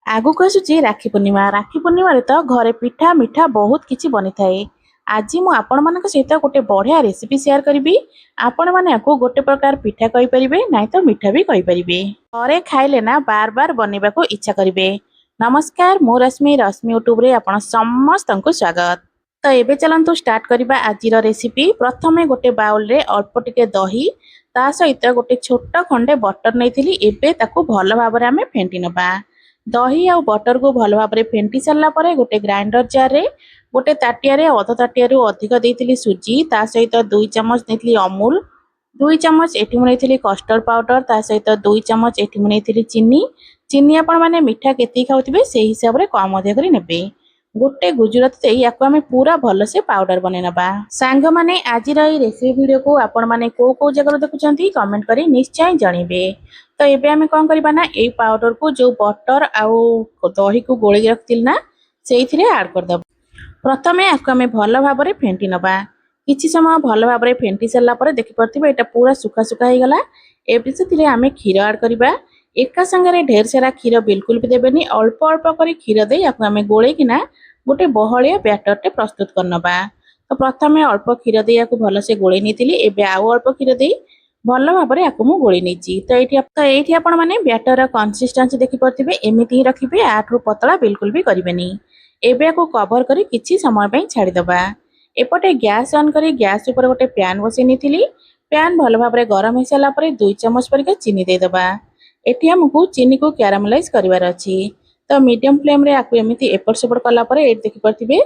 आगक आसुची राखी पूर्णिमा रे तो घरे पिठा मिठा बहुत किछि बनी थाए। आज मु आपण मानक सहित गोटे बढ़िया रेसिपी शेयर करी। आपण माने आपको गोटे प्रकार पिठा कहि परिबे नाइ तो मिठा भी कहि परिबे। घरे खाइले ना बार बार बनेबा को इच्छा करिवे। नमस्कार मु रश्मि यूट्यूब रे आपण समस्तंकु स्वागत। तो एबे चलंतु स्टार्ट करिबा आजिर रेसिपी। प्रथमे गोटे बाउल रे अल्प टिके दही ता सहित गोटे छोट खंडे बटर नैथिली। एबे ताकू भलो भाबरे आमे फेंटी नबा। दही आउ बटर को भल भाव फेंटी सारा पर गोटे ग्राइंडर जार रे गोटे ताटिया अध ताटिया अधिक देती सुजी ता सहित 2 चम्मच नहीं अमूल 2 चम्मच एठी मुझे कस्टर्ड पाउडर ता सहित 2 चम्मच एठी मुझे चीनी चीनी आपण मैंने मीठा केती खाऊे से हिसाब से कम अधिक ने गोटे गुजराती या पूरा भल से पाउडर बने नबा। सांग माने आज रेसिपी वीडियो को आपण माने को जगह देखुं कमेंट करी निश्चय जनइबे। तो एबे आमे कौन करबा ना ए पाउडर को जो बटर आउ दही को गोली रखतिल ना सेइथिरे ऐड कर दब। प्रथमे आको आमे भलो भाबरे फेंटी नबा। किछि समय भलो भाबरे फेंटी सल्ला परे देखि परथिबे एटा पूरा सुखा सुखा हे गला। एबे सेथिरे आमे खीर ऐड करबा। एका संगे ढेर सारा खीर बिल्कुल भी देबेनी। अल्प अल्प करी खीर दे आको आमे गोळे किना गोटे बहलिया बैटर टे प्रस्तुत करनबा। तो प्रथमे अल्प खीर दे आको भलो से गोळे नितिली। एबे आउ अल्प खीर दे भल भाव आपको मु गोली नहीं। तो ये आपण मैंने बैटर कंसिस्टेंसी देखि परथिबे एमिति ही रखिबे। आठरु पतला बिल्कुल भी करिवेनी। एबे को कवर करी किछि समय पई छाडी दबा। एपटे गैस ऑन करी गैस ऊपर गोटे पैन बसै निथिली। पैन भल भाव गरम हो सारा पर 2 चम्मच परिका चीनी दे दबा। एठी हमकु चीनी को कैरामलाइज करिवार अछि। तो मीडियम फ्लेम रे आकु एमिति एपट सेपट कला पर ए देखि परथिबे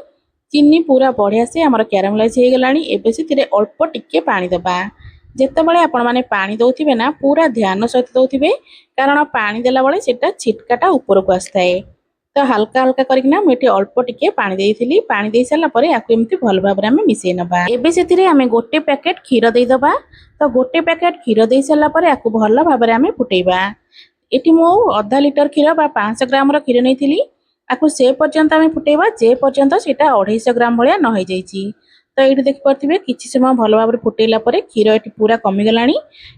चीनी पूरा बढ़िया से हमर कैरामलाइज हे गलानी। एबे सेथिरे अल्प टिके पानी दबा। जेतेबेले आपण माने पानी दउथिबे ना पूरा ध्यान सहित दउथिबे कारण पानी देला बेले सेटा छिटकाटा ऊपर को आस्थाए। तो हल्का हल्का करकिना मेठी अल्प टिके पानी देइथिली। पानी देइ साला परे आकु एमति भल भाबरे हमें मिसै नबा। एबे सेथिरे हमें गोटे पैकेट खीर देइ दबा। तो गोटे पैकेट खीर देइ साला परे आकु भल भाबरे हमें फुटैबा। एठी मो आधा लीटर खीर बा 500 ग्राम रो खीर नैथिली। आकु से पर्यंत हमें फुटैबा जे पर्यंत सेटा 250 ग्राम भलिया न होई जाईची। तो ये देखि परथिबे किछि समय भल भाबरे फुटैला परे खीर एठी पूरा कमी गलानी।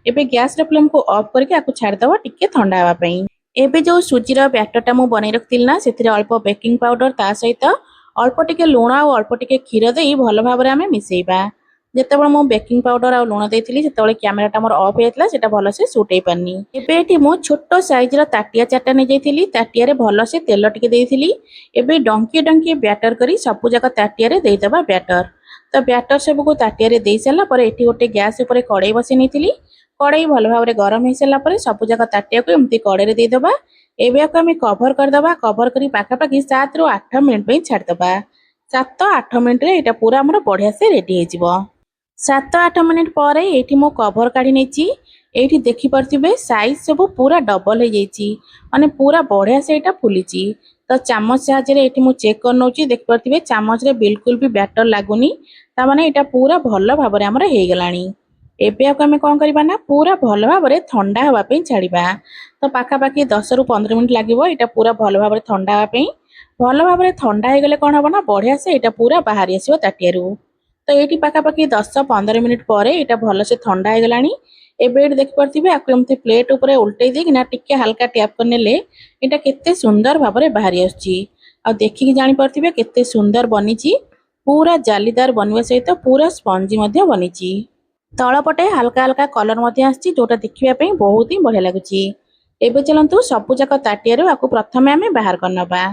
एबे गैस रे फ्लेम को ऑफ करके आकु छाड़ दवा टिके ठंडा हवा पई। एबे जो सुजी रो बैटरटा मु बनै रखतिल ना सेथिरे अल्प बेकिंग पाउडर ता सहित अल्प टिके लूण आ अल्प टिके खीर देई भल भाबरे हमें मिसैबा। जेतेबेले मु बेकिंग पाउडर आ लूण देइथिली सेतेबेले कैमराटा मोर ऑफ हेतला सेटा भल से शूट हे पानी। एबे एठी मु छोटो साइज रो ताटिया चारटा नै जाइथिली। ताटिया रे भल से तेल टिके देइथिली। एबे डंकी डंकी बैटर करी सबु जाका ताटिया रे देइ दबा बैटर। तो बैटर सब को ताटिया रे देइ साला पर एठी गोटे गैस ऊपर कड़ाई बसै निथिली। कड़ाई भल भाबरे गरम हे साला पर सबु जाका ताटिया को एमती कड़ाई रे देइ दबा। एबे को हमें कवर कर दबा। कवर करी पाखा पाखी 7 रु 8 मिनिट पे छाड़ दबा। 7-8 मिनिट रे एटा पूरा हमर बढ़िया से रेडी हे जिवो। 7-8 मिनिट पर एठी मो कवर काढी नेची। एठी देखि परथिबे साइज सब पूरा डबल हे जाईची माने पूरा बढ़िया से एटा फुलीची। तो चामच साहाय्य एठी मु चेक कर नउची। देखि परथिबे चामच रे बिल्कुल भी बैटर लागुनी। ता माने एटा पूरा भल भाबरे हमर हे गलानी। एबे आको हमें कोन करबा ना पूरा भल भाबरे ठंडा हवा पे छाड़ीबा। तो पाखा पाखी 10 रु 15 मिनिट लागिवो एटा पूरा भल भाबरे ठंडा हवा पे। भल भाबरे ठंडा हे गले कोन हबो ना बढ़िया से एटा पूरा बाहरी आसीबो ताटियारू। तो एठी पाखा पाखी 10-15 मिनिट पर एटा भल से ठंडा हे गलानी। एबे एठी देखि परथिबे आको एमती प्लेट ऊपर उल्टै दे किना टिके हल्का टैप करनेले एटा केते सुंदर भाबरे बाहरी आछी। आ देखि कि जानि परथिबे केते सुंदर बनिची। पूरा जालीदार बनवा सहित पूरा स्पंजी मध्य बनिची। तळपटे हल्का हल्का कलर मध्य आछी जोटा देखिबा पई बहुत ही बढ़िया लागुची। एबे चलंतु सबु जाक ताटियारू आकु प्रथमे हमें बाहर करनबा।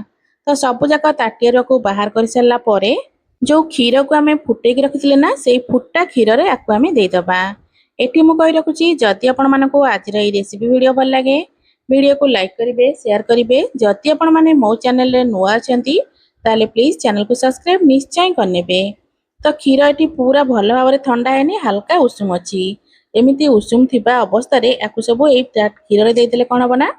तो सबु जाक ताटियारू आकु बाहर कर सारला परे जो खीर को हमें फुटे की रखिथिले ना सेई फुट्टा खीर रे आकु हमें देइ दबा। एठी मु कहि रखुची जदि आपण मानको आज रे रेसिपी वीडियो भल लागे वीडियो को लाइक करिवे शेयर करिवे। जदि आपण माने मो चैनल रे नुआ अछंती ताले प्लीज चैनल को सब्सक्राइब निश्चय करनेबे। तो खीर एठी पूरा भल भाबरे ठंडा हेनी हल्का उषुम अछि। एमिति उषुम थिबा अवस्था रे आकु सब ए खीर रे देइतले कोन हबो ना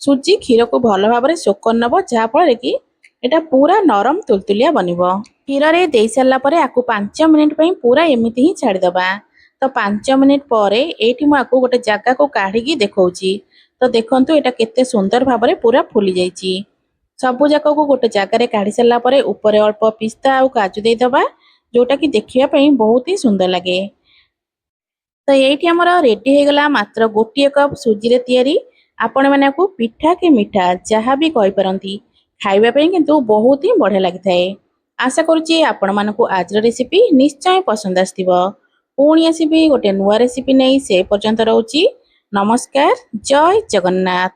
सुजी खीर को भल भाबरे सोक करनबो जा फळ कि एटा पूरा नरम तुलतुलिया बनिबो। खीर रे देइ सारला परे आकु 5 मिनिट पई पूरा एमिति ही छाडी दबा। तो 5 मिनिट परे एठी मु आकु गोटे जागा को काढी की देखौची। तो देखंतु एटा केते सुंदर भाबरे पूरा फुली जाईची। सबु जाका को गोटे जागा रे काढी सारला परे ऊपर अल्प पिस्ता आ काजू देइ दबा जोटा कि देखिया पई बहुत ही सुंदर लागे। तो एठी हमर रेडी हे गला मात्र गोटिए कप सुजी रे तयारी ଆପଣମାନେ ଆକୁ ପିଠା କି ମିଠା ଯାହା ବି କହିପାରନ୍ତି, ଖାଇବା ପାଇଁ କିନ୍ତୁ ବହୁତ ହିଁ ବଢ଼ିଆ ଲାଗିଥାଏ। ଆଶା କରୁଛି ଆପଣମାନଙ୍କୁ ଆଜିର ରେସିପି ନିଶ୍ଚୟ ପସନ୍ଦ ଆସିଥିବ। ପୁଣି ଆସିବି ଗୋଟେ ନୂଆ ରେସିପି ନେଇ, ସେ ପର୍ଯ୍ୟନ୍ତ ରହୁଛି। ନମସ୍କାର, ଜୟ ଜଗନ୍ନାଥ।